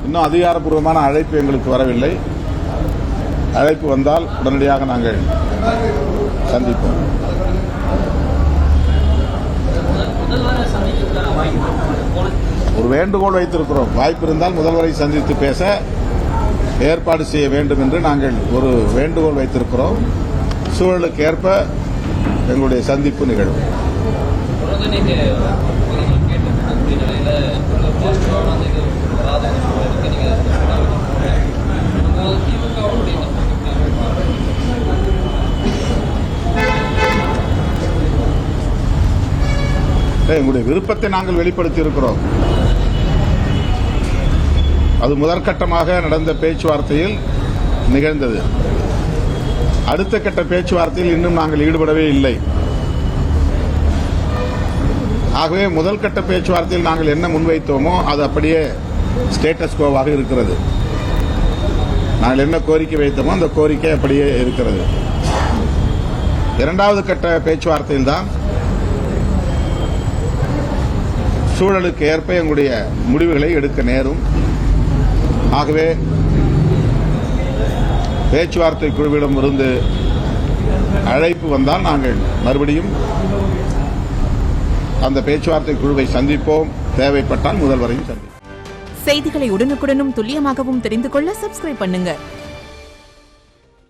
இன்னும் அதிகாரப்பூர்வமான அழைப்பு எங்களுக்கு வரவில்லை. அழைப்பு வந்தால் உடனடியாக நாங்கள் சந்திப்போம். ஒரு வேண்டுகோள் வைத்திருக்கிறோம். வாய்ப்பு இருந்தால் முதல்வரை சந்தித்து பேச ஏற்பாடு செய்ய வேண்டும் என்று நாங்கள் ஒரு வேண்டுகோள் வைத்திருக்கிறோம். சூழலுக்கு ஏற்ப எங்களுடைய சந்திப்பு நிகழும். எங்களுடைய விருப்பத்தை நாங்கள் வெளிப்படுத்தி இருக்கிறோம். அது முதற்கட்டமாக நடந்த பேச்சுவார்த்தையில் நிகழ்ந்தது. அடுத்த கட்ட பேச்சுவார்த்தையில் இன்னும் நாங்கள் ஈடுபடவே இல்லை. ஆகவே முதல் கட்ட பேச்சுவார்த்தையில் நாங்கள் என்ன முன்வைத்தோமோ அது அப்படியே ஸ்டேட்டஸ் கோவாக இருக்கிறது. நாங்கள் என்ன கோரிக்கை வைத்தோமோ அந்த கோரிக்கை அப்படியே இருக்கிறது. இரண்டாவது கட்ட பேச்சுவார்த்தையில் தான் சூழலுக்கு ஏற்ப எங்களுடைய முடிவுகளை எடுக்க நேரும். ஆகவே பேச்சுவார்த்தை குழுவிடம் இருந்து அழைப்பு வந்தால் நாங்கள் மறுபடியும் அந்த பேச்சுவார்த்தை குழுவை சந்திப்போம். தேவைப்பட்டால் முதல்வரையும் சந்திப்போம். செய்திகளை உடனுக்குடனும் துல்லியமாகவும் தெரிந்து கொள்ள சப்ஸ்கிரைப் பண்ணுங்க.